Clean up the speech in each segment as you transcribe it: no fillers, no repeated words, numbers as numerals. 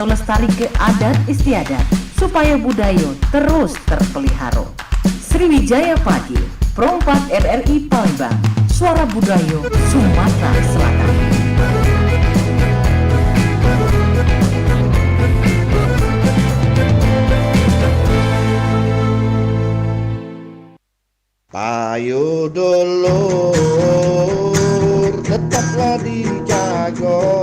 melestari adat istiadat supaya budaya terus terpelihara. Sriwijaya Pagi, Perompak RRI Palembang, Suara Budaya Sumatera Selatan. Payu dulur tetaplah dijaga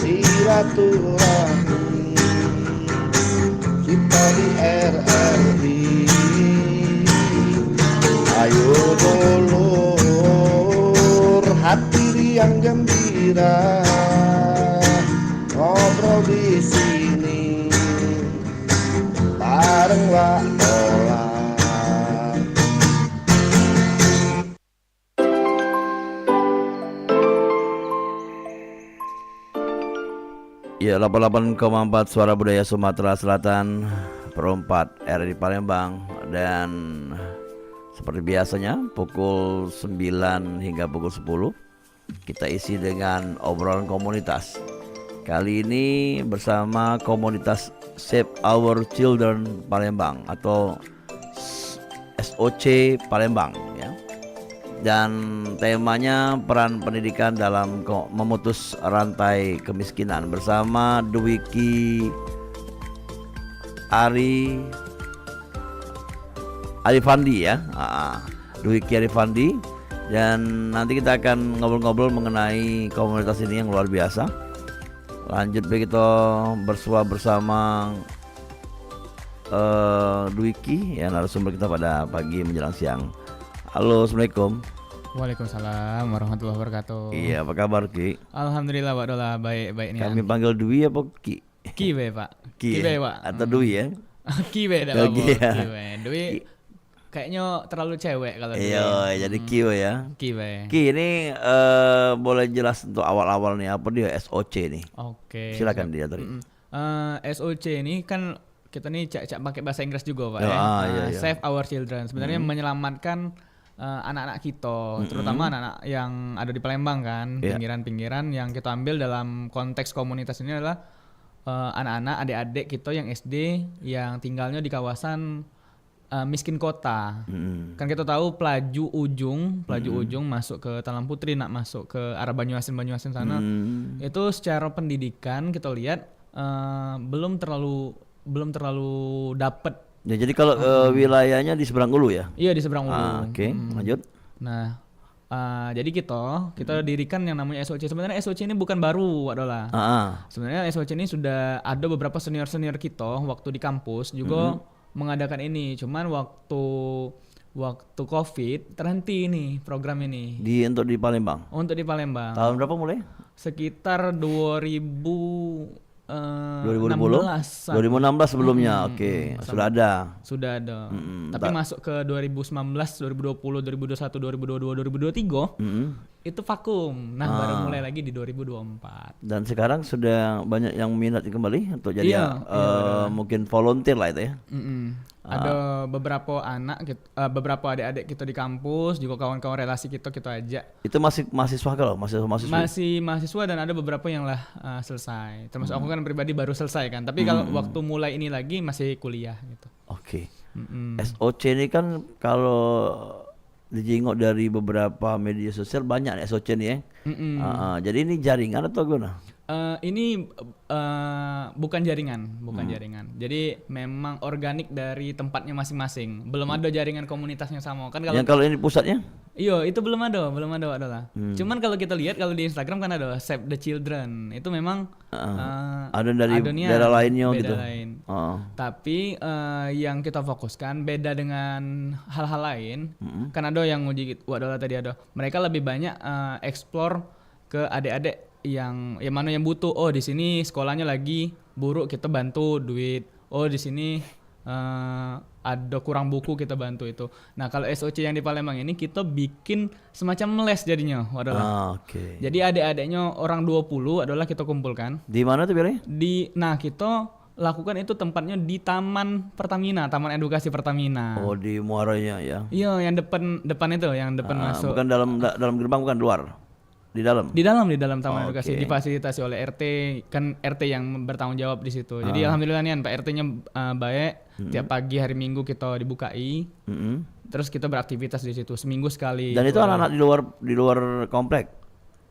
silaturahmi kita di RRI. Ayo dulur hati riang gembira ngobrol di sini bareng Wak Ola. Ya, 88,4 Suara Budaya Sumatera Selatan, Perompak RRI Palembang. Dan seperti biasanya pukul 9 hingga pukul 10 kita isi dengan obrolan komunitas. Kali ini bersama komunitas Save Our Children Palembang atau SOC Palembang ya. Dan temanya peran pendidikan dalam memutus rantai kemiskinan bersama Dwiki Arifandi ya, Dwiki Arifandi. Dan nanti kita akan ngobrol-ngobrol mengenai komunitas ini yang luar biasa. Lanjut begitu bersua bersama Dwiki ya, narasumber kita pada pagi menjelang siang. Halo, assalamualaikum. Waalaikumsalam warahmatullahi wabarakatuh. Iya, apa kabar Ki? Alhamdulillah Pak Dola, baik nih. Kami panggil Dwi apa Ki? Ki be Pak. Ki Be Pak. atau Dwi ya? Ki be dah Pak. Ki ya. Ki be. Dwi kayaknya terlalu cewek kalau Dwi. Iya, jadi Ki ya. Ki be. Ki ini boleh jelas untuk awal-awal nih apa dia SOC nih? Oke. Silakan dia tadi. SOC ini kan kita nih cak pakai bahasa Inggris juga Pak Ya, ya. iya. Save Our Children. Sebenarnya menyelamatkan anak-anak kita, terutama anak-anak yang ada di Palembang kan, pinggiran-pinggiran yang kita ambil dalam konteks komunitas ini adalah anak-anak, adik-adik kita yang SD yang tinggalnya di kawasan miskin kota. Kan kita tahu pelaju ujung masuk ke Talang Putri, nak masuk ke arah Banyuasin sana. Itu secara pendidikan kita lihat belum terlalu dapat. Ya, jadi kalau wilayahnya di seberang Ulu ya? Iya, di seberang Ulu. Oke, lanjut. Nah, jadi kita dirikan yang namanya SOC. Sebenarnya SOC ini bukan baru adalah. Sebenarnya SOC ini sudah ada beberapa senior kita waktu di kampus juga mengadakan ini. Cuman waktu COVID terhenti ini program ini. Untuk di Palembang. Untuk di Palembang. Tahun berapa mulai? Sekitar 2016 sebelumnya. Oke, sudah ada. Tapi masuk ke 2019, 2020, 2021, 2022, 2023 itu vakum. Nah, baru mulai lagi di 2024. Dan sekarang sudah banyak yang minat kembali untuk jadi mungkin volunteer lah itu ya. Ada beberapa beberapa adik-adik kita di kampus, juga kawan-kawan relasi kita ajak. Itu masih mahasiswa kalau mahasiswa. Masih mahasiswa dan ada beberapa yang lah selesai. Termasuk aku kan pribadi baru selesai kan. Tapi kalau waktu mulai ini lagi masih kuliah gitu. Oke. SOC ini kan kalau dijenguk dari beberapa media sosial banyak SOC ini ya. Jadi ini jaringan atau gimana? Ini bukan jaringan. Jadi memang organik dari tempatnya masing-masing. Belum ada jaringan komunitasnya sama kan kalau ini pusatnya? Iya, itu belum ada adalah. Cuman kalau kita lihat kalau di Instagram kan ada Save the Children. Itu memang ada dari daerah lainnya beda gitu. Lain. Tapi yang kita fokuskan beda dengan hal-hal lain. Kan ada yang uji adalah tadi ada. Mereka lebih banyak explore ke adik-adik yang mana yang butuh. Oh, di sini sekolahnya lagi buruk, kita bantu duit. Oh, di sini ada kurang buku, kita bantu itu. Nah, kalau SOC yang di Palembang ini kita bikin semacam les jadinya adalah. Jadi adik-adiknya orang 20 adalah kita kumpulkan. Di mana tuh biasanya? Kita lakukan itu tempatnya di Taman Pertamina, Taman Edukasi Pertamina. Oh, di muaranya ya. Iya, yang depan itu, yang depan masuk. Bukan dalam gerbang, bukan luar. Di dalam. Di dalam taman edukasi, difasilitasi oleh RT, kan RT yang bertanggung jawab di situ. Jadi alhamdulillah nih Pak RT-nya baik. Tiap pagi hari Minggu kita dibukai. Terus kita beraktivitas di situ seminggu sekali. Dan itu anak-anak di luar komplek.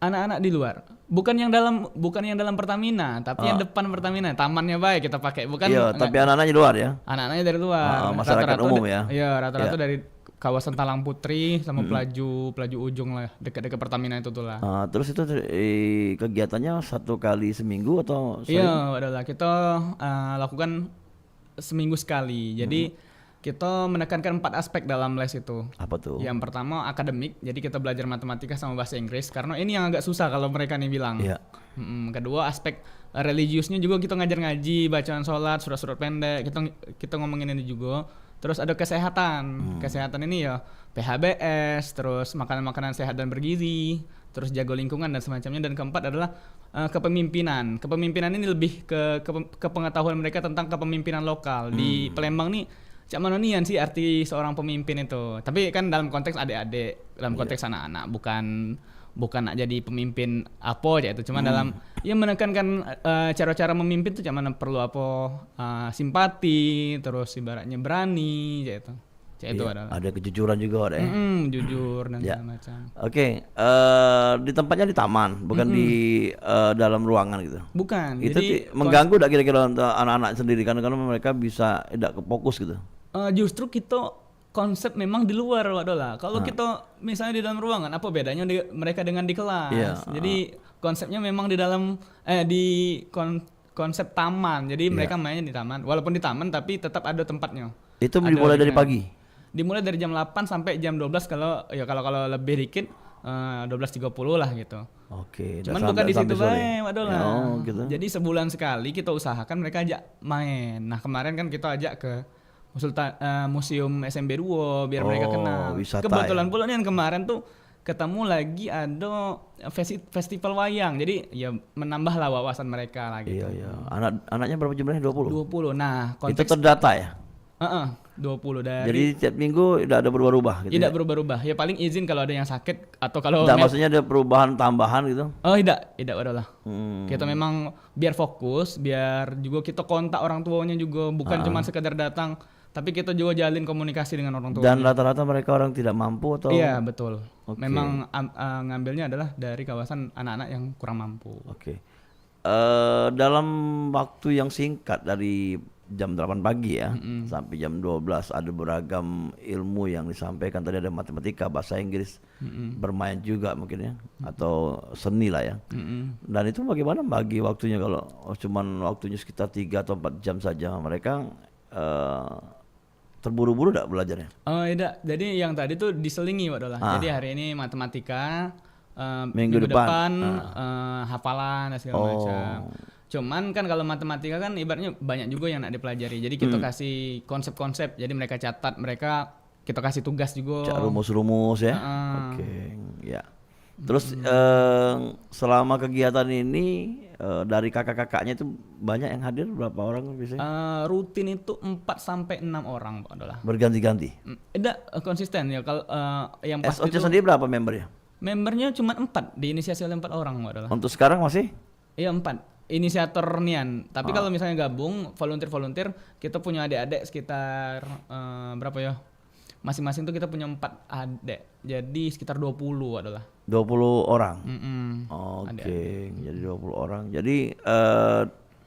Anak-anak di luar. Bukan yang dalam Pertamina, tapi yang depan Pertamina. Tamannya baik kita pakai, bukan. Iya, tapi anak-anaknya di luar ya. Anak-anaknya dari luar. Masyarakat umum ya. Iya, rata-rata dari kawasan Talang Putri sama Pelaju ujung lah, dekat-dekat Pertamina itu tuh lah. Terus itu kegiatannya 1 kali seminggu atau sering? Iya, adalah kita lakukan seminggu sekali. Jadi kita menekankan 4 aspek dalam les itu. Apa tuh? Yang pertama akademik, jadi kita belajar matematika sama bahasa Inggris karena ini yang agak susah kalau mereka nih bilang. Iya. Kedua aspek religiusnya juga kita ngajar ngaji, bacaan sholat, surat-surat pendek. Kita ngomongin ini juga. Terus ada kesehatan. Kesehatan ini ya PHBS, terus makanan-makanan sehat dan bergizi, terus jaga lingkungan dan semacamnya. Dan keempat adalah kepemimpinan. Kepemimpinan ini lebih ke pengetahuan mereka tentang kepemimpinan lokal. Di Palembang nih cak mana nian sih arti seorang pemimpin itu. Tapi kan dalam konteks adik-adik, dalam konteks anak-anak, bukan nak jadi pemimpin apa aja itu. Cuma dalam menekankan cara-cara memimpin tuh cak mana perlu simpati, terus ibaratnya berani aja itu. Itu adalah. Ada kejujuran juga ada ya. Jujur dan segala macam. Oke, di tempatnya di taman, bukan di dalam ruangan gitu. Bukan. Itu mengganggu tidak kira-kira untuk anak-anak sendiri karena mereka bisa tidak fokus gitu. Justru kita konsep memang di luar wadola. Kalau kita misalnya di dalam ruangan, apa bedanya mereka dengan di kelas? Iya, Jadi konsepnya memang di dalam konsep taman. Jadi mereka mainnya di taman. Walaupun di taman tapi tetap ada tempatnya. Itu dimulai dari pagi. Dimulai dari jam 8 sampai jam 12 kalau lebih dikit 12.30 lah gitu. Oke. Cuman bukan di situ bae wadola. Gitu. Jadi sebulan sekali kita usahakan mereka ajak main. Nah, kemarin kan kita ajak ke Museum SMB 2 biar mereka kenal. Kebetulan pula nih yang kemarin tuh ketemu lagi ada festival wayang. Jadi ya menambahlah wawasan mereka lah gitu. Iya. Anaknya berapa jumlahnya? 20? 20. Nah, itu terdata ya? 20 dari. Jadi tiap minggu tidak ada berubah-ubah gitu. Tidak berubah-ubah. Ya paling izin kalau ada yang sakit atau kalau maksudnya ada perubahan tambahan gitu. Oh, tidak adalah. Kita memang biar fokus, biar juga kita kontak orang tuanya juga, bukan cuma sekedar datang, tapi kita juga jalin komunikasi dengan orang tuanya. Dan rata-rata mereka orang tidak mampu atau? Iya, betul. Memang ngambilnya adalah dari kawasan anak-anak yang kurang mampu. Oke. Dalam waktu yang singkat dari jam 8 pagi ya sampai jam 12 ada beragam ilmu yang disampaikan. Tadi ada matematika, bahasa Inggris, bermain juga mungkin ya, atau seni lah ya. Dan itu bagaimana bagi waktunya kalau cuman waktunya sekitar 3 atau 4 jam saja, mereka terburu-buru enggak belajarnya? Tidak. Jadi yang tadi tuh diselingi wadolah. Jadi hari ini matematika, minggu depan hafalan dan segala macam. Cuman kan kalau matematika kan ibaratnya banyak juga yang nak dipelajari. Jadi kita kasih konsep-konsep. Jadi mereka catat, kita kasih tugas juga. Rumus-rumus ya. Oke, ya. Terus selama kegiatan ini dari kakak-kakaknya itu banyak yang hadir, berapa orang biasanya? Rutin itu 4 sampai 6 orang, Pak Dola. Berganti-ganti. Tidak konsisten ya. Kalau yang pasti SOC sendiri berapa membernya? Membernya cuma 4, diinisiasi oleh 4 orang, Pak Dola. Untuk sekarang masih? Iya 4. Inisiator nian. Tapi kalau misalnya gabung volunteer, kita punya adik-adik sekitar berapa ya? Masing-masing tuh kita punya 4 adik. Jadi sekitar 20 adalah. 20 orang. Oke, jadi 20 orang. Jadi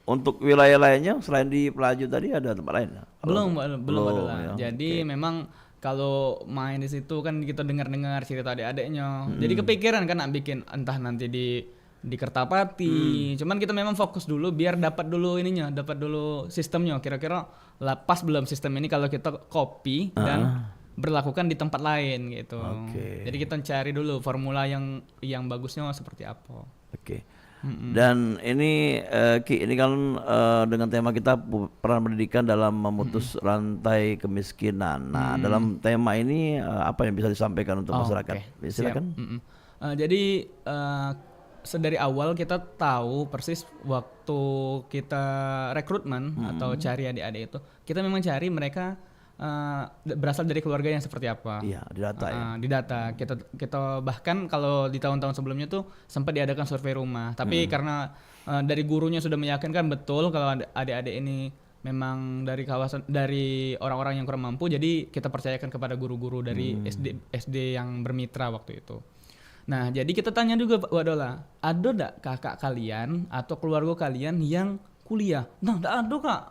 untuk wilayah lainnya selain di Pelaju tadi ada tempat lain? Belum adalah. Ya. Jadi memang kalau main di situ kan kita dengar-dengar cerita adik-adiknya. Jadi kepikiran kan nak bikin entah nanti di Kertapati. Cuman kita memang fokus dulu biar dapat dulu sistemnya. Kira-kira pas belum sistem ini kalau kita copy dan berlakukan di tempat lain gitu. Jadi kita cari dulu formula yang bagusnya seperti apa. Dan ini Ki, ini kan dengan tema kita peran pendidikan dalam memutus rantai kemiskinan. Nah, dalam tema ini apa yang bisa disampaikan untuk masyarakat? Silakan. Jadi dari awal kita tahu persis waktu kita rekrutmen atau cari adik-adik itu, kita memang cari mereka berasal dari keluarga yang seperti apa. Iya, didata ya. Di data kita bahkan kalau di tahun-tahun sebelumnya tuh sempat diadakan survei rumah, tapi karena dari gurunya sudah meyakinkan betul kalau adik-adik ini memang dari orang-orang yang kurang mampu, jadi kita percayakan kepada guru-guru dari SD yang bermitra waktu itu. Nah, jadi kita tanya juga Pak Wadola, ada enggak kakak kalian atau keluarga kalian yang kuliah? Nah, enggak ada Kak,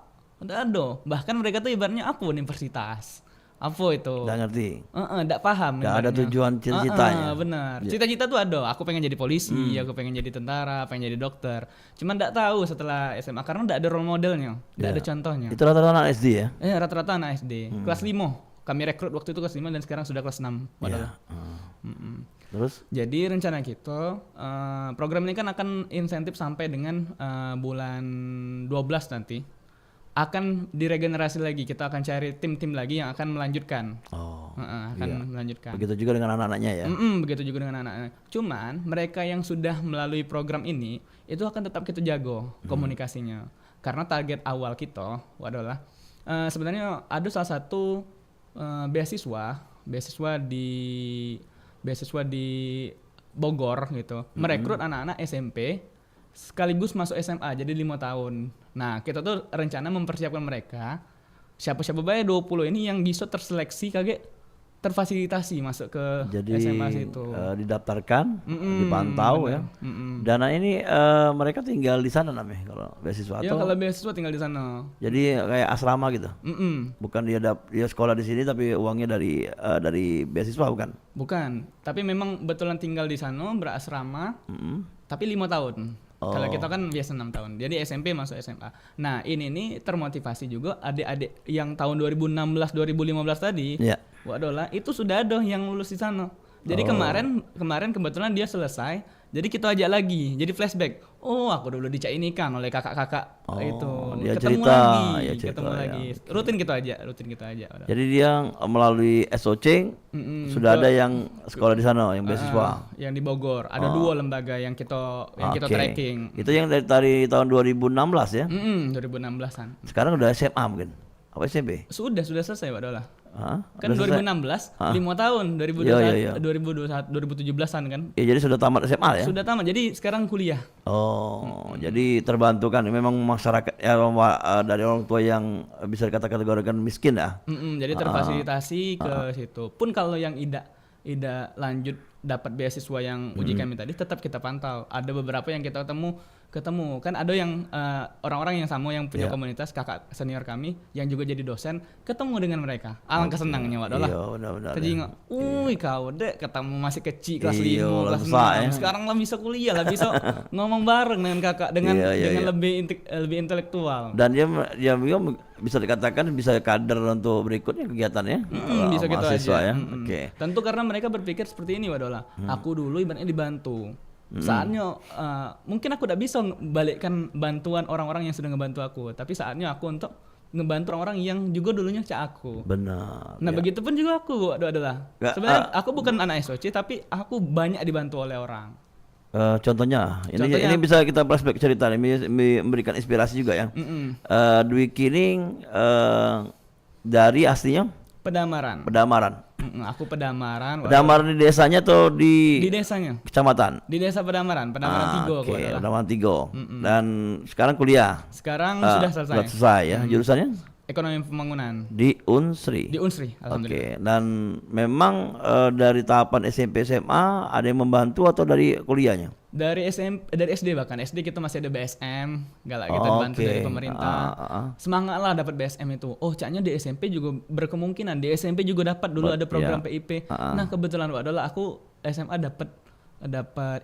enggak ada. Bahkan mereka tuh ibaratnya apa universitas? Apa itu? Nggak ngerti. Enggak paham. Nggak ada ibaratnya. tujuan cita-citanya. Benar. Ya. Cita-cita tuh ada. Aku pengen jadi polisi, aku pengen jadi tentara, pengen jadi dokter. Cuman enggak tahu setelah SMA karena enggak ada role modelnya, enggak ada contohnya. Itu rata-rata anak SD ya? Rata-rata anak SD. Kelas 5. Kami rekrut waktu itu kelas 5 dan sekarang sudah kelas 6. Iya. Terus? Jadi rencana kita program ini kan akan insentif sampai dengan bulan 12 nanti. Akan diregenerasi lagi, kita akan cari tim-tim lagi yang akan melanjutkan. Melanjutkan. Begitu juga dengan anak-anaknya ya? Begitu juga dengan anak-anak. Cuman mereka yang sudah melalui program ini itu akan tetap kita jago komunikasinya. Karena target awal kita adalah sebenarnya ada salah satu beasiswa di Bogor gitu, merekrut anak-anak SMP sekaligus masuk SMA jadi 5 tahun. Nah, kita tuh rencana mempersiapkan mereka siapa-siapa baik 20 ini yang bisa terseleksi kaget terfasilitasi masuk ke jadi, SMA situ. Didaftarkan, dipantau ya. Dana ini mereka tinggal di sana namanya kalau beasiswa Ya, atau? kalau beasiswa tinggal di sana. Jadi kayak asrama gitu. Bukan dia sekolah di sini tapi uangnya dari beasiswa bukan? Bukan, tapi memang betulan tinggal di sana berasrama. Tapi 5 tahun. Kalau kita kan biasa 6 tahun. Jadi SMP masuk SMA. Nah, ini nih termotivasi juga adik-adik yang tahun 2016 2015 tadi. Iya. Wadola itu sudah ada yang lulus di sana. Jadi kemarin kebetulan dia selesai. Jadi kita ajak lagi. Jadi flashback. Oh, aku dulu dicainikan oleh kakak-kakak itu. Dia Ketemu cerita, lagi, ya cerita, ketemu ya. lagi. Rutin kita ajak. Jadi dia melalui SOC sudah ada yang sekolah di sana yang beasiswa. Yang di Bogor ada 2 lembaga yang kita Oke. tracking. Itu yang dari tahun 2016 ya? 2016-an. Sekarang udah SMA mungkin? Apa SMP? Sudah selesai Pak Dola. Hah? Kan Udah selesai? 2016, 5 tahun, 2021, 2017-an kan. Ya jadi sudah tamat SMA ya? Sudah tamat, jadi sekarang kuliah. Jadi terbantu kan memang masyarakat ya dari orang tua yang bisa dikategorikan miskin ya. Jadi terfasilitasi ke situ. Pun kalau yang tidak lanjut dapat beasiswa yang uji kami tadi tetap kita pantau. Ada beberapa yang kita ketemu kan ada yang orang-orang yang sama yang punya komunitas kakak senior kami yang juga jadi dosen ketemu dengan mereka. Alangkah senangnya Wak Dola. Iya benar-benar. Tadi kau dek ketemu masih kecil kelas 5, Iya, kelas susah, 6. ya. Sekarang lah bisa kuliah lah bisa ngomong bareng dengan kakak dengan lebih intelektual. Dan dia juga bisa dikatakan bisa kader untuk berikutnya kegiatannya. Bisa gitu mahasiswa aja. ya. Oke. Tentu karena mereka berpikir seperti ini Wak Dola. Aku dulu ibaratnya dibantu. Saatnya mungkin aku tidak bisa balikkan bantuan orang-orang yang sudah ngebantu aku, tapi saatnya aku untuk ngebantu orang-orang yang juga dulunya cak aku. Benar. Nah, begitupun juga aku adalah. Sebenarnya aku bukan anak SOC tapi aku banyak dibantu oleh orang. Contohnya, ini bisa kita flashback cerita ini memberikan inspirasi juga ya. Dwi Kining dari aslinya Pedamaran. Aku Pedamaran. Pedamaran di desanya atau di desanya? Kecamatan? Di desa Pedamaran Tigo. Oke, Pedamaran Tigo. Dan sekarang kuliah? Sekarang sudah selesai. Sudah selesai ya. Jurusannya? Ekonomi pembangunan. Di Unsri? Di Unsri, alhamdulillah. Oke, dan memang dari tahapan SMP SMA ada yang membantu atau dari kuliahnya? Dari SD bahkan SD kita masih ada BSM, galak kita dibantu dari pemerintah. Semangatlah dapat BSM itu. Oh, caknya di SMP juga berkemungkinan di SMP juga dapat dulu ada program PIP. Nah, kebetulan Wak Dola aku SMA dapat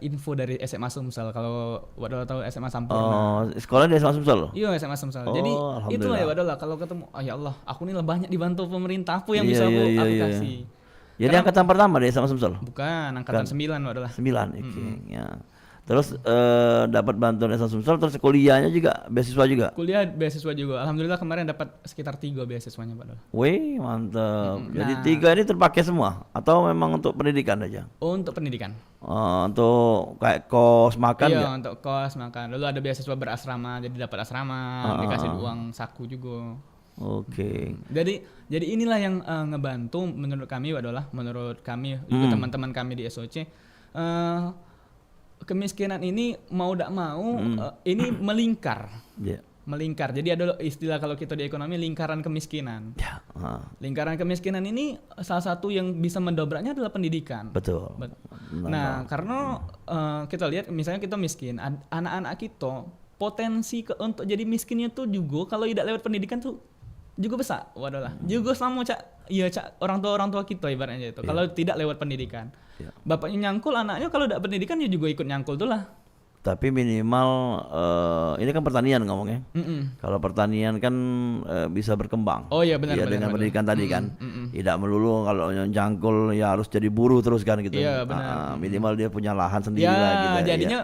info dari SMA Sumsel. Kalau Wak Dola tahu SMA Sampurna. Sekolah di SMA Sumsel? Iya, SMA Sumsel. Jadi itu lah ya Wak Dola kalau ketemu, ya Allah, aku nih banyak dibantu pemerintah. Apa yang bisa aku kasih? Jadi angkatan pertama di SMA Sumsel? Bukan, angkatan 9 Wak Dola. 9, oke. Ya. Terus dapat bantuan SMA Sumsel, terus kuliahnya juga beasiswa juga? Kuliah beasiswa juga. Alhamdulillah kemarin dapat sekitar 3 beasiswanya Pak Dola. Wih, mantap. Jadi 3 ini terpakai semua atau memang untuk pendidikan aja? Untuk pendidikan. Untuk kayak kos makan iya, ya? untuk kos makan. Lalu ada beasiswa berasrama, jadi dapat asrama, dikasih uang saku juga. Oke. Jadi inilah yang ngebantu menurut kami juga teman-teman kami di SOC, kemiskinan ini mau tidak mau ini melingkar. Ya. Melingkar. Jadi ada istilah kalau kita di ekonomi lingkaran kemiskinan. Ya. Lingkaran kemiskinan ini salah satu yang bisa mendobraknya adalah pendidikan. Betul. Nah, karena kita lihat misalnya kita miskin, anak-anak kita potensi untuk jadi miskinnya tuh juga kalau tidak lewat pendidikan tuh juga besar. Waduh lah. Juga sama orang tua kita ibaratnya itu. Kalau tidak lewat pendidikan. Bapaknya nyangkul, anaknya kalau tidak pendidikan ya juga ikut nyangkul tuh lah. Tapi minimal ini kan pertanian ngomongnya. Kalau pertanian kan bisa berkembang. Oh iya benar. Ya, dengan pendidikan tadi kan. Tidak melulu kalau yang jangkul ya harus jadi buruh terus kan gitu. Iya benar. Minimal dia punya lahan sendiri ya, lah gitu. Jadinya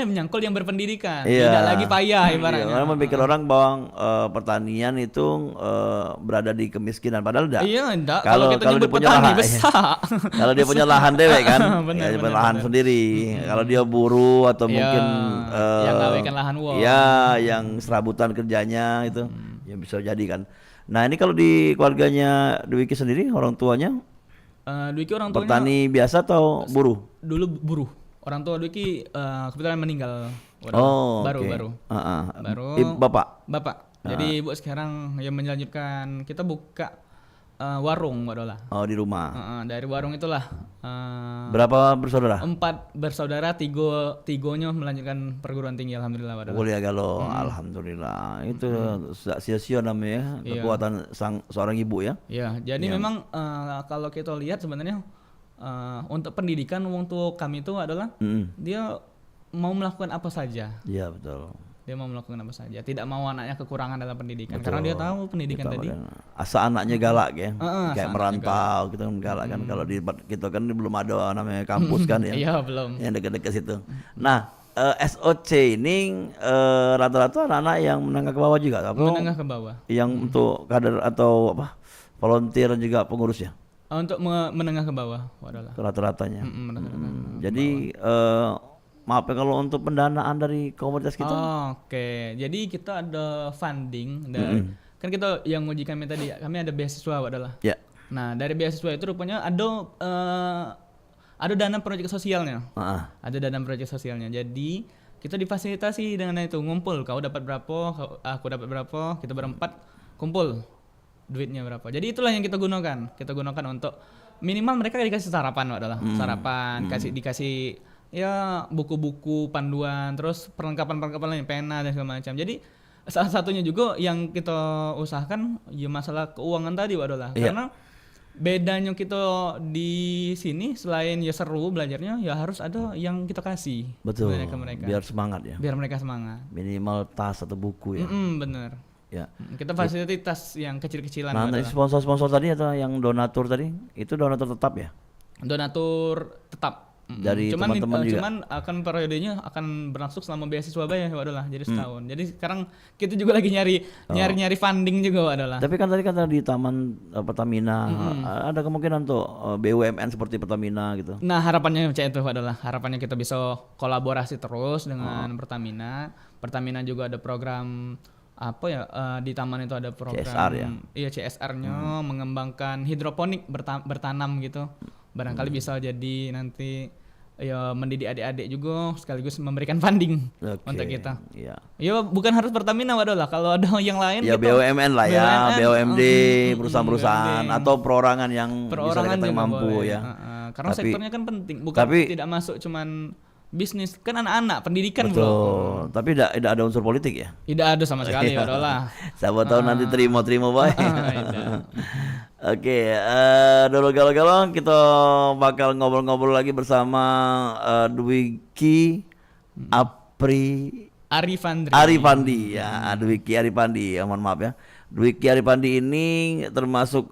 menyangkul yang berpendidikan. Iya. Tidak lagi payah ibaratnya. Karena memikir orang bahwa pertanian itu berada di kemiskinan padahal enggak. Iya, enggak. Kalau kita dia nyebut punya petani lahan, besar. kalau dia punya lahan dewek kan, Benar, ya, benar, lahan benar. sendiri. Kalau dia buruh atau mungkin yang ngawinkan lahan wong. ya yang serabutan kerjanya itu ya bisa jadi kan. Nah ini kalau di keluarganya Dwiki sendiri orang tuanya Dwiki orang tuanya petani biasa atau buruh? dulu buruh. Orang tua Dwiki kebetulan meninggal. Oke. Baru. Baru. Bapak. Jadi ibu sekarang yang melanjutkan kita buka warung lah. Oh di rumah. Dari warung itulah Berapa bersaudara? 4 bersaudara, tigonya melanjutkan perguruan tinggi alhamdulillah wadah. Kuliah galau, alhamdulillah. Itu tidak sia-sia namanya kekuatan seorang ibu ya. Ya, jadi memang kalau kita lihat sebenarnya untuk pendidikan untuk kami itu adalah dia mau melakukan apa saja. Iya betul. Dia mau melakukan apa saja, tidak mau anaknya kekurangan dalam pendidikan. Betul. Karena dia tahu pendidikan tadi. Asa anaknya galak ya, kayak merantau gitu kan galak kan. Kalau di kita kan belum ada namanya kampus kan ya. Iya belum. Yang dekat-dekat situ. Nah SOC ini rata-rata anak-anak yang menengah ke bawah juga, atau menengah ke bawah. Yang untuk kader atau apa volunteer juga pengurus ya? Untuk menengah ke bawah, wadah. Rata-ratanya. Jadi maaf ya kalau untuk pendanaan dari komunitas kita. Oke. Jadi kita ada funding dari kan kita yang nguji kami tadi, kami ada beasiswa adalah. Ya. Nah, dari beasiswa itu rupanya ada dana proyek sosialnya. Ada dana proyek sosialnya. Jadi kita difasilitasi dengan itu, ngumpul, kau dapat berapa, aku dapat berapa, kita berempat kumpul duitnya berapa. Jadi itulah yang kita gunakan. Kita gunakan untuk minimal mereka dikasih sarapan adalah. Sarapan, dikasih ya buku-buku panduan, terus perlengkapan lain, pena dan segala macam. Jadi salah satunya juga yang kita usahakan ya masalah keuangan tadi adalah karena bedanya kita di sini selain ya seru belajarnya ya harus ada yang kita kasih. Betul. Ke mereka. Biar semangat ya. Biar mereka semangat. Minimal tas atau buku ya. Bener. Ya. Kita fasilitas yang kecil-kecilan. Nah, sponsor-sponsor tadi atau yang donatur tadi itu donatur tetap ya? Donatur tetap. Dari teman-teman juga. Cuman akan periodenya akan berlangsung selama beasiswa bayar adalah jadi setahun. Jadi sekarang kita juga lagi nyari funding juga adalah. Tapi kan tadi kata di Taman Pertamina ada kemungkinan untuk BUMN seperti Pertamina gitu. Nah, harapannya macam itu adalah harapannya kita bisa kolaborasi terus dengan Pertamina. Pertamina juga ada program apa ya di taman itu ada program CSR ya. Iya CSR-nya mengembangkan hidroponik bertanam gitu. Barangkali bisa jadi nanti ya mendidik adik-adik juga sekaligus memberikan funding untuk kita. Iya. Ya bukan harus Pertamina wadah lah. Kalau ada yang lain ya gitu, BUMN lah ya, BUMD, perusahaan-perusahaan atau perorangan yang bisa dikatakan mampu boleh. ya. Karena sektornya kan penting, bukan tidak masuk cuman bisnis, kan anak-anak pendidikan betul. Bro. Tapi tidak ada unsur politik ya? Tidak ada sama sekali wadah lah. Siapa tahu nanti terima baik. Oke, dulu galau-galau kita bakal ngobrol-ngobrol lagi bersama Dwiki Arifandi ya, Dwiki Arifandi ya, mohon maaf ya. Dwiki Arifandi ini termasuk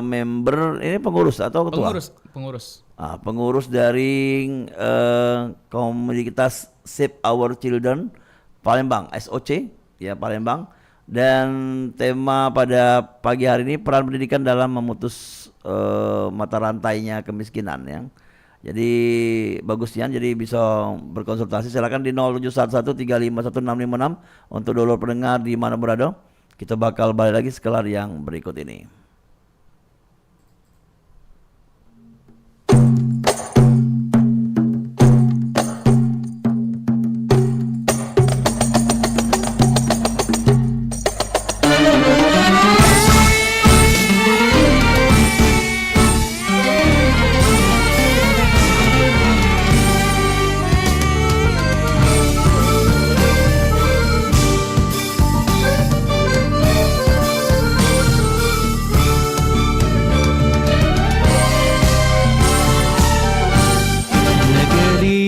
member, ini pengurus atau ketua? Pengurus. Pengurus dari komunitas Save Our Children Palembang, SOC ya Palembang. Dan tema pada pagi hari ini peran pendidikan dalam memutus mata rantainya kemiskinan ya. Jadi bagusnya jadi bisa berkonsultasi silakan di 0711351656 untuk dulur pendengar di mana berada. Kita bakal balik lagi sekelar yang berikut ini.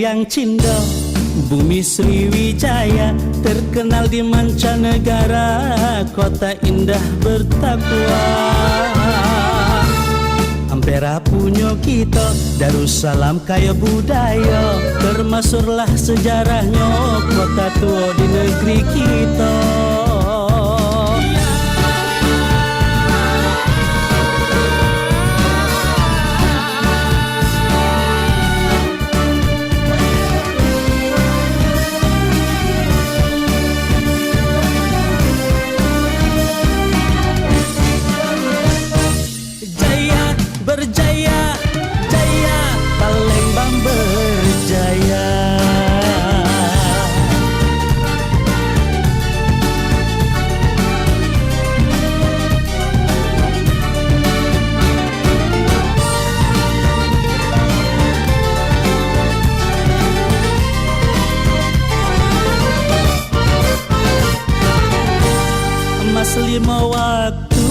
Yang cinta, bumi Sriwijaya, terkenal di mancanegara, kota indah bertakwa. Ampera punya kita, Darussalam kaya budaya, termasuklah sejarahnya, kota tua di negeri kita. Berjaya, jaya, Palembang berjaya. Mas lima waktu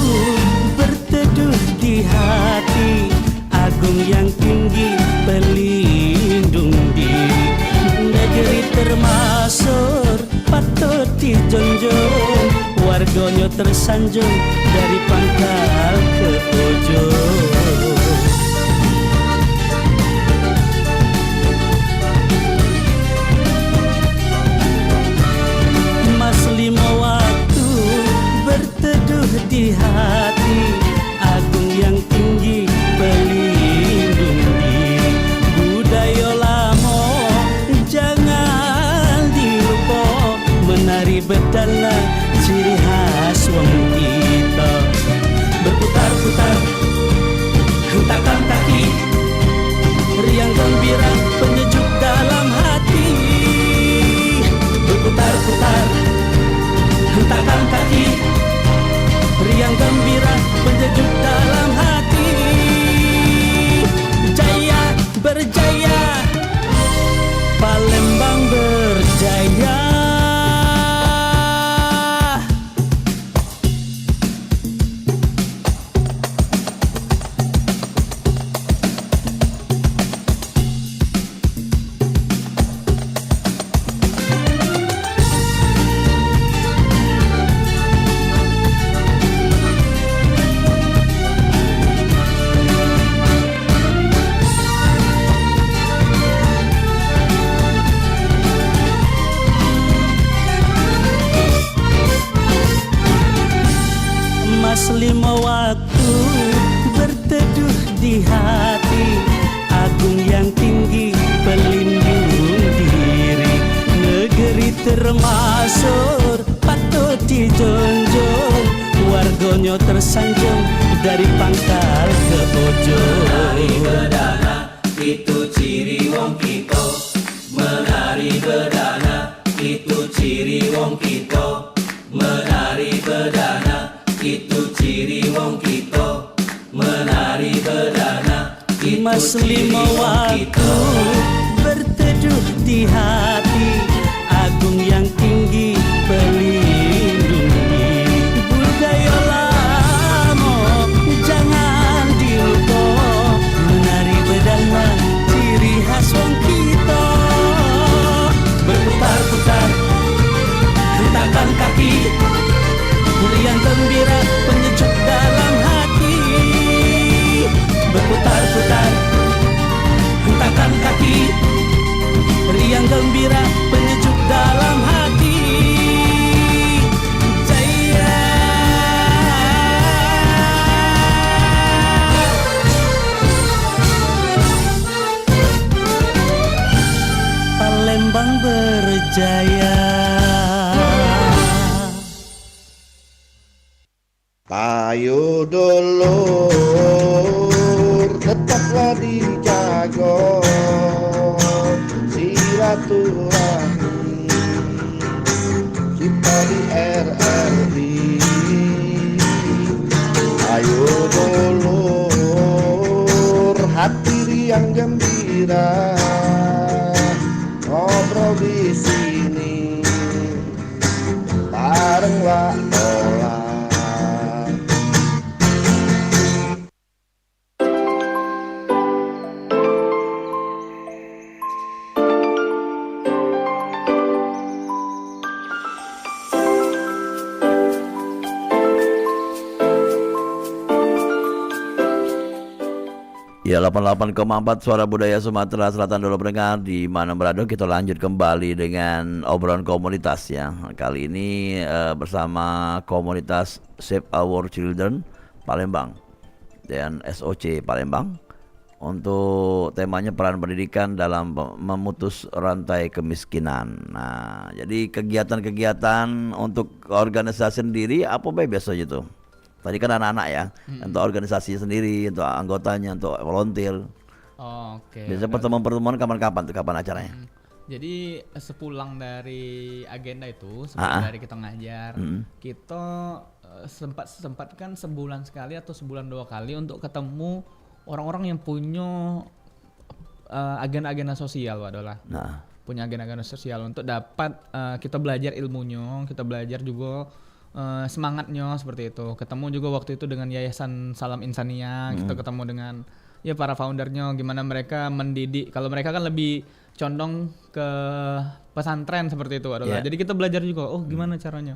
berteduh di hati, agung yang tinggi pelindung diri, negeri termasuk patut dijunjung, warganya tersanjung dari pangkal ke ujung. Mas lima waktu berteduh di hati, agung yang tinggi pelindung diri, budaya lama jangan dilupa, menari bedana ciri khas wong kita. Berputar-putar, hentakan kaki, riang gembira penyejuk dalam hati. Berputar-putar, hentakan kaki, riang gembira penyejuk dalam hati. Jaya berjaya, Palembang berjaya. Mas lima waktu berteduh di hati, agung yang tinggi pelindung diri, negeri termasuk patut dijunjung, warganya tersanjung dari pangkal ke ujung. Menari bedana itu ciri wong kita, menari bedana itu ciri wong kita, menari bedana itu ciri wong kita, menari bedana itu Mas lima waktu berteduh di hati, agung yang tinggi pelindung diri, budaya lama jangan dilupa, menari bedana ciri khas wong kita. Berputar-putar, hentakan kaki, riang gembira penyejuk dalam hati. Berputar-putar, hentakan kaki, riang gembira Payu dulur tetaplah dijaga silaturahmi kita di RRI. Ayo dulur hati riang gembira ngobrol di sini bareng Wak Ola. Ya 88,4 Suara Budaya Sumatera Selatan dulu pendengar di mana berada. Kita lanjut kembali dengan obrolan komunitas ya. Kali ini bersama komunitas Save Our Children Palembang dan SOC Palembang untuk temanya peran pendidikan dalam memutus rantai kemiskinan. Nah, jadi kegiatan-kegiatan untuk organisasi sendiri apa biasanya itu? Tadi kan anak-anak ya, untuk organisasi sendiri, untuk anggotanya, untuk volunteer. Oh, oke. Biasanya pertemuan-pertemuan kapan-kapan tuh, kapan acaranya? Jadi sepulang dari agenda itu, sepulang dari kita ngajar, kita sempat kan sebulan sekali atau sebulan 2 kali untuk ketemu orang-orang yang punya agenda-agenda sosial, Wadola. Nah, Punya agenda-agenda sosial untuk dapat kita belajar ilmunya, kita belajar juga semangatnya seperti itu. Ketemu juga waktu itu dengan Yayasan Salam Insania, kita ketemu dengan ya para foundernya, gimana mereka mendidik. Kalau mereka kan lebih condong ke pesantren seperti itu adalah. Jadi kita belajar juga, oh gimana caranya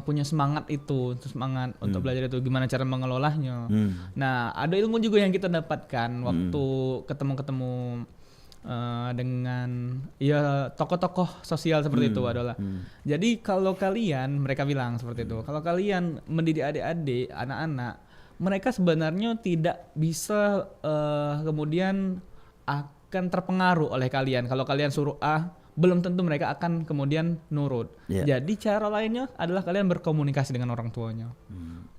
punya semangat itu, semangat untuk belajar itu, gimana cara mengelolanya. Nah, ada ilmu juga yang kita dapatkan waktu ketemu-ketemu dengan ya tokoh-tokoh sosial seperti itu adalah. Jadi kalau kalian, mereka bilang seperti itu, kalau kalian mendidik adik-adik, anak-anak, mereka sebenarnya tidak bisa kemudian akan terpengaruh oleh kalian. Kalau kalian suruh A, belum tentu mereka akan kemudian nurut. Jadi cara lainnya adalah kalian berkomunikasi dengan orang tuanya.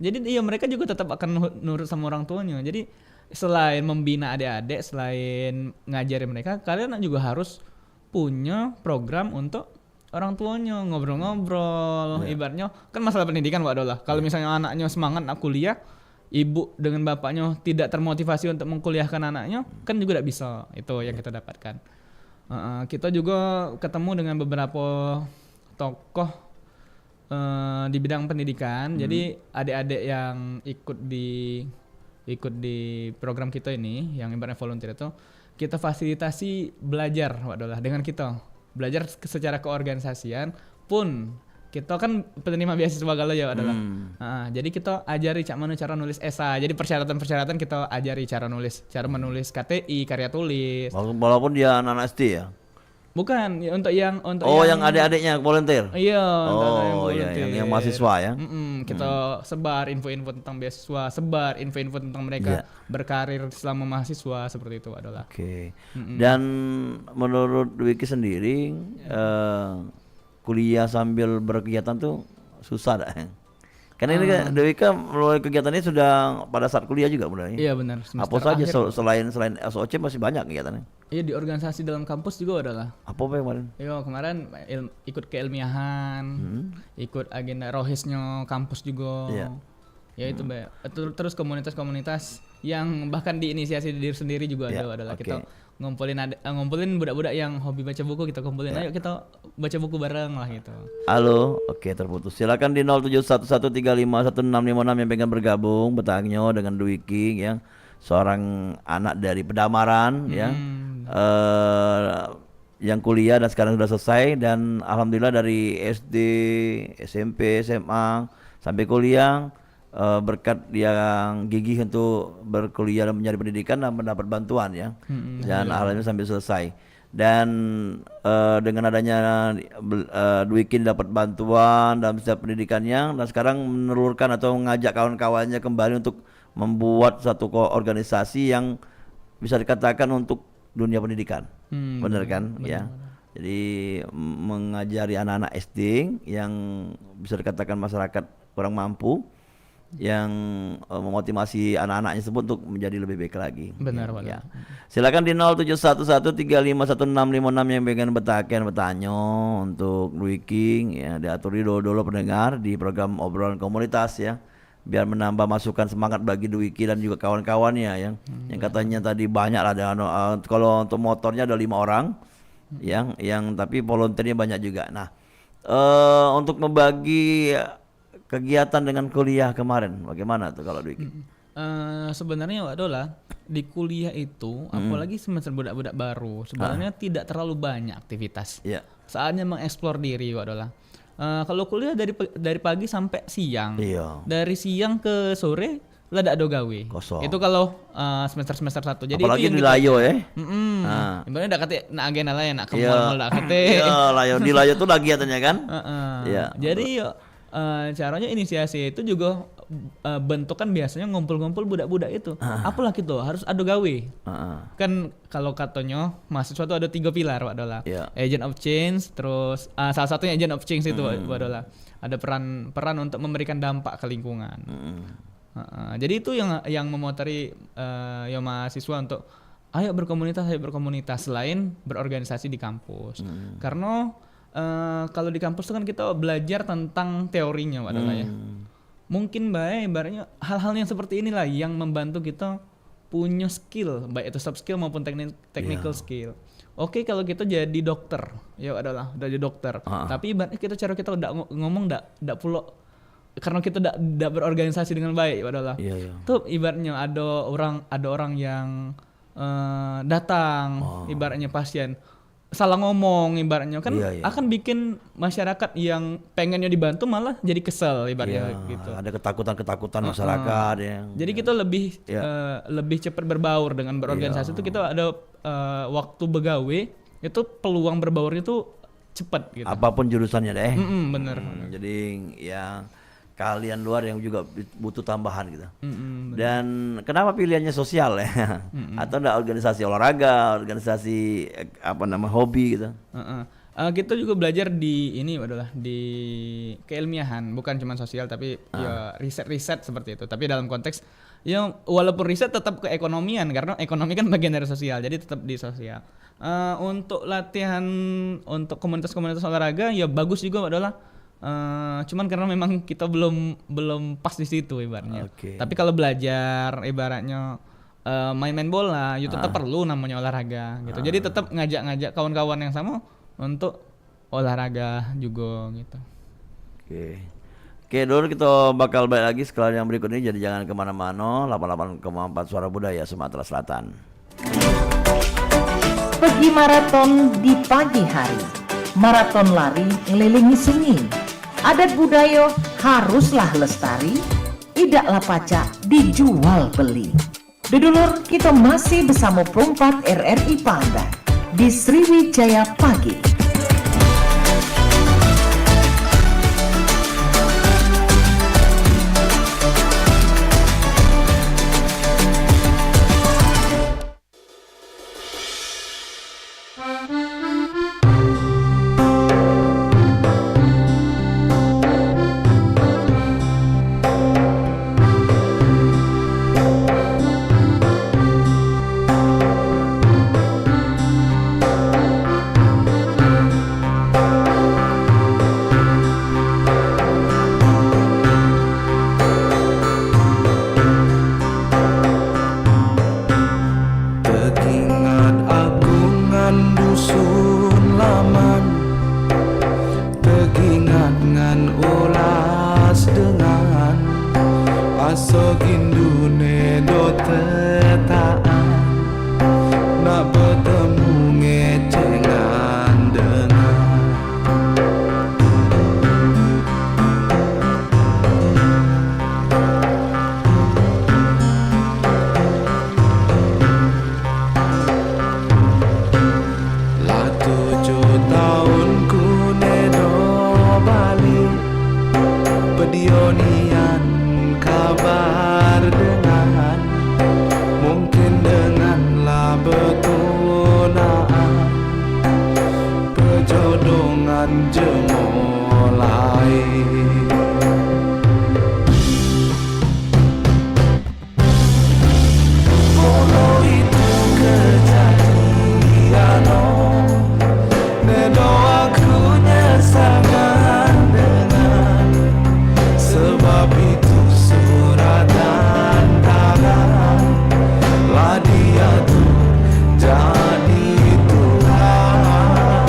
Jadi ya mereka juga tetap akan nurut sama orang tuanya. Jadi selain membina adik-adik, selain ngajarin mereka, kalian juga harus punya program untuk orang tuanya, ngobrol-ngobrol. Ibaratnya kan masalah pendidikan Pak Dola. Kalau misalnya anaknya semangat nak kuliah, ibu dengan bapaknya tidak termotivasi untuk mengkuliahkan anaknya, kan juga tidak bisa. Itu yang kita dapatkan. Kita juga ketemu dengan beberapa tokoh di bidang pendidikan. Jadi adik-adik yang ikut di program kita ini, yang ibaratnya volunteer itu, kita fasilitasi belajar Pak Dola dengan kita. Belajar secara keorganisasian pun kita kan penerima beasiswa galau ya adalah. Jadi kita ajari cak mana cara nulis esai. Jadi persyaratan-persyaratan kita ajari cara menulis KTI, karya tulis. walaupun dia anak SD ya? Bukan, ya, untuk yang yang adik-adiknya volunteer? Iya, yang mahasiswa ya? Kita sebar info-info tentang beasiswa, sebar info-info tentang mereka berkarir selama mahasiswa seperti itu adalah. Oke. Dan menurut Wiki sendiri, kuliah sambil berkegiatan tuh susah dah. Karena ini kan Dewika mulai kegiatannya sudah pada saat kuliah juga mulai. Iya benar. Apa saja selain SOC masih banyak kegiatannya? Iya, di organisasi dalam kampus juga adalah. Apa kemarin? Iya, kemarin ikut keilmiahan, ikut agenda rohisnya kampus juga. Ya itu terus komunitas-komunitas yang bahkan diinisiasi diri sendiri juga adalah kita ngumpulin budak-budak yang hobi baca buku, kita kumpulin, ayo kita baca buku bareng lah gitu. Halo, oke terputus. Silakan di 0711351656 yang pengen bergabung bertanya dengan Dwiki ya, seorang anak dari Pedamaran ya, yang kuliah dan sekarang sudah selesai, dan alhamdulillah dari SD, SMP, SMA sampai kuliah. Berkat dia yang gigih untuk berkuliah dan mencari pendidikan dan mendapat bantuan ya, dan alhamdulillah sampai selesai. Dan dengan adanya Dwiki dapat bantuan dalam setiap pendidikannya, dan sekarang menelurkan atau mengajak kawan-kawannya kembali untuk membuat satu organisasi yang bisa dikatakan untuk dunia pendidikan, benar kan? Ya. Jadi mengajari anak-anak SD yang bisa dikatakan masyarakat kurang mampu. memotivasi anak-anaknya tersebut untuk menjadi lebih baik lagi. Benar, Ya. benar. Silakan di 0711351656 yang pengen bertanya untuk Dwi King ya, diaturi dulu pendengar di program obrolan komunitas ya. Biar menambah masukan semangat bagi Dwi King dan juga kawan-kawannya yang katanya tadi banyak lah kalau untuk motornya ada 5 orang yang tapi volunteernya banyak juga. Nah, untuk membagi kegiatan dengan kuliah kemarin bagaimana tuh kalau Dwi King? Sebenarnya Wak Dola di kuliah itu apalagi semester budak-budak baru sebenarnya tidak terlalu banyak aktivitas. Iya. Saatnya mengeksplor diri Wak Dola. Kalau kuliah dari pagi sampai siang. Iya. Dari siang ke sore lah ada gawe. Kosong. Itu kalau semester 1. Jadi Apalagi itu di yang Layo ya. Ibaratnya dak kate nak agenda lain nak ke Iya. mall dak kate. Iya, Layo di Layo tuh lagi katanya kan? Iya. Jadi caranya inisiasi itu juga bentukan biasanya ngumpul-ngumpul budak-budak itu. Apalah gitu, harus ada gawe. Kan kalau katanya mahasiswa itu ada 3 pilar Wak Dola. Iya. Agent of change, terus salah satunya agent of change itu Wak Dola. Ada peran untuk memberikan dampak ke lingkungan. Jadi itu yang memotori ya mahasiswa untuk ayo berkomunitas selain berorganisasi di kampus. Karena kalau di kampus itu kan kita belajar tentang teorinya Wak Dola ya. Mungkin ibaratnya hal-hal yang seperti inilah yang membantu kita punya skill, baik itu soft skill maupun technical skill. Oke, kalau kita jadi dokter, ya adalah jadi dokter. Tapi ibaratnya cara kita ngomong ndak pula karena kita ndak berorganisasi dengan baik adalah. Tuh ibaratnya ada orang yang datang, ibaratnya pasien salah ngomong ibaratnya kan akan bikin masyarakat yang pengennya dibantu malah jadi kesel ibaratnya gitu. Ada ketakutan masyarakat ya. Jadi kita lebih cepat berbaur dengan berorganisasi itu kita ada waktu begawe itu peluang berbaurnya itu cepat gitu. Apapun jurusannya deh. Bener. Jadi ya kalian luar yang juga butuh tambahan gitu. Dan kenapa pilihannya sosial ya? Atau enggak organisasi olahraga, organisasi hobi gitu? Kita juga belajar di ini adalah di keilmiahan, bukan cuma sosial tapi ya riset seperti itu. Tapi dalam konteks ya walaupun riset tetap keekonomian karena ekonomi kan bagian dari sosial, jadi tetap di sosial. Untuk latihan untuk komunitas-komunitas olahraga ya bagus juga adalah cuman karena memang kita belum pas di situ ibaratnya. Tapi kalau belajar ibaratnya main-main bola, ya tetap perlu namanya olahraga gitu. Jadi tetap ngajak kawan-kawan yang sama untuk olahraga juga gitu. Oke, dulu kita bakal balik lagi sekalian yang berikut ini, jadi jangan kemana-mana. 88,4 Suara Budaya Sumatera Selatan. Pergi maraton di pagi hari. Maraton lari ngelilingi sunyi. Adat budaya haruslah lestari, idaklah pacak dijual beli. Dudulur, kita masih bersama Perumpat RRI Palembang di Sriwijaya Pagi. Sebab itu surat dan tangan lah dia tuh jadi Tuhan.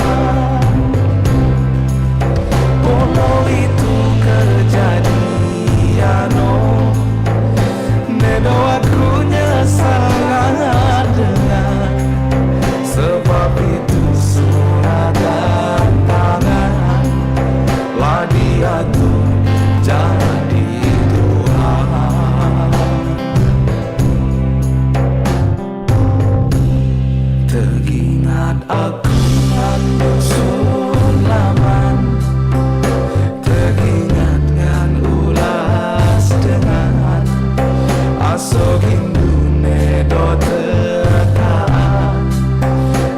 Polo itu kejadian, oh Nedo aku nyesal dengan. Sebab itu surat dan tangan lah dia tuh jadi Tuhan. Teringat aku sulaman, teringat kan ulas dengan asok Indonesia tertaan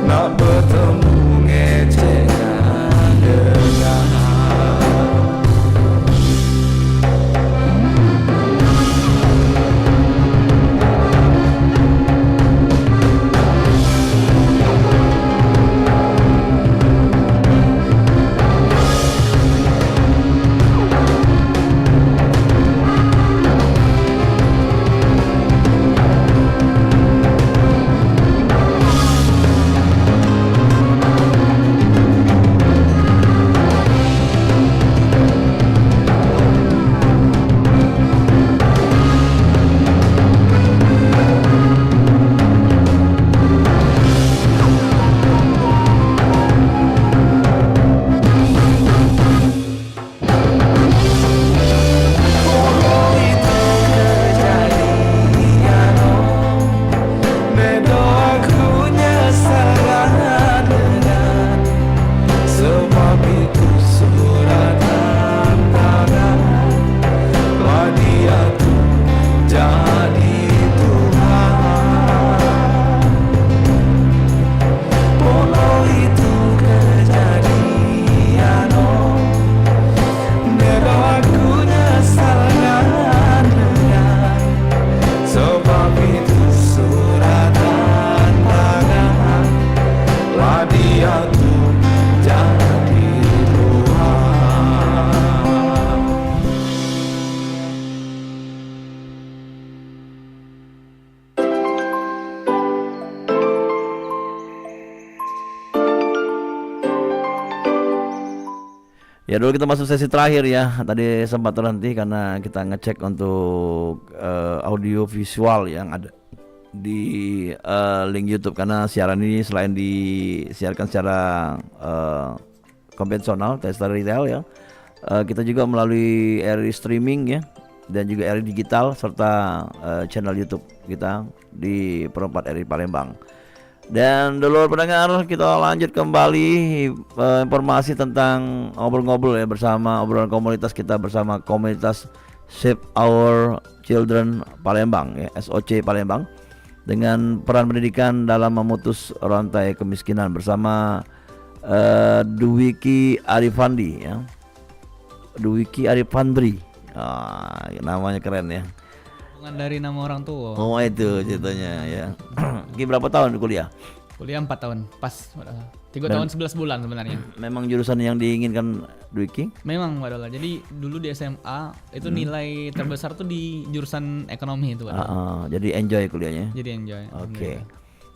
nak bertemu ngecekan dengan. Ya dulu kita masuk sesi terakhir ya. Tadi sempat terhenti karena kita ngecek untuk audio visual yang ada di link YouTube, karena siaran ini selain disiarkan secara konvensional Tesla Retail ya, kita juga melalui RRI streaming ya, dan juga RRI digital serta channel YouTube kita di Perempat RRI Palembang. Dan dulu pendengar, kita lanjut kembali informasi tentang ngobrol-ngobrol ya bersama obrolan komunitas kita bersama komunitas Save Our Children Palembang ya, SOC Palembang, dengan peran pendidikan dalam memutus rantai kemiskinan bersama Dwiki Arifandi ya. Dwiki Arifandri. Namanya keren ya. Bukan dari nama orang tua. Oh itu ceritanya ya. Ki berapa tahun kuliah? Kuliah 4 tahun, pas 3 tahun 11 bulan sebenarnya. Memang jurusan yang diinginkan Dwiki? Memang adalah. Jadi dulu di SMA itu nilai terbesar tuh di jurusan ekonomi itu. Jadi enjoy kuliahnya. Jadi enjoy. Oke.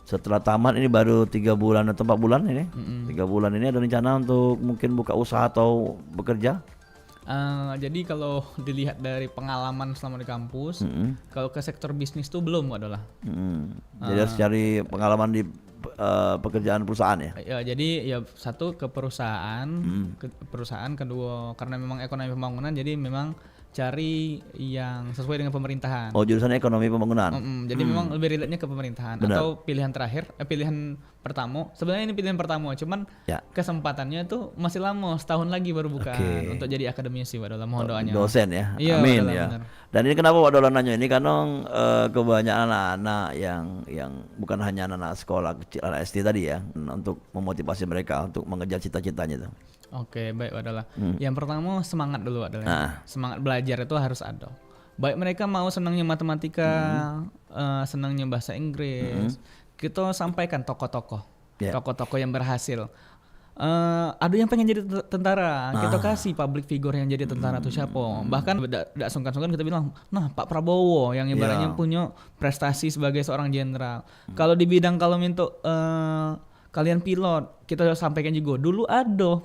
Setelah tamat ini baru 3 bulan atau 4 bulan ini. 3 bulan ini ada rencana untuk mungkin buka usaha atau bekerja? Jadi kalau dilihat dari pengalaman selama di kampus, kalau ke sektor bisnis tuh belum adalah. Jadi harus cari pengalaman di pekerjaan perusahaan ya. Ya jadi ya satu ke perusahaan, kedua karena memang ekonomi pembangunan, jadi memang cari yang sesuai dengan pemerintahan. Oh jurusan ekonomi pembangunan. Jadi memang lebih relate-nya ke pemerintahan. Benar. Atau pilihan terakhir, pilihan pertama. Sebenarnya ini pilihan pertama, cuman kesempatannya tuh masih lama, setahun lagi baru buka untuk jadi akademisi. Waduh, mohon doanya. Dosen ya. Iya, amin waduh, ya. benar. Dan ini kenapa Wadola nanya ini, karena kebanyakan anak-anak yang bukan hanya anak-anak sekolah kecil, anak SD tadi ya, untuk memotivasi mereka untuk mengejar cita-citanya itu. Oke, baik adalah. Yang pertama semangat dulu adalah. Semangat belajar itu harus ada. Baik mereka mau senangnya matematika, senangnya bahasa Inggris, kita sampaikan tokoh-tokoh yang berhasil. ada yang pengen jadi tentara, kita kasih public figure yang jadi tentara tuh siapa. Bahkan tidak sungkan-sungkan kita bilang, nah Pak Prabowo yang ibaratnya punya prestasi sebagai seorang jenderal. Kalau di bidang kalau minta kalian pilot, kita sampaikan juga dulu ada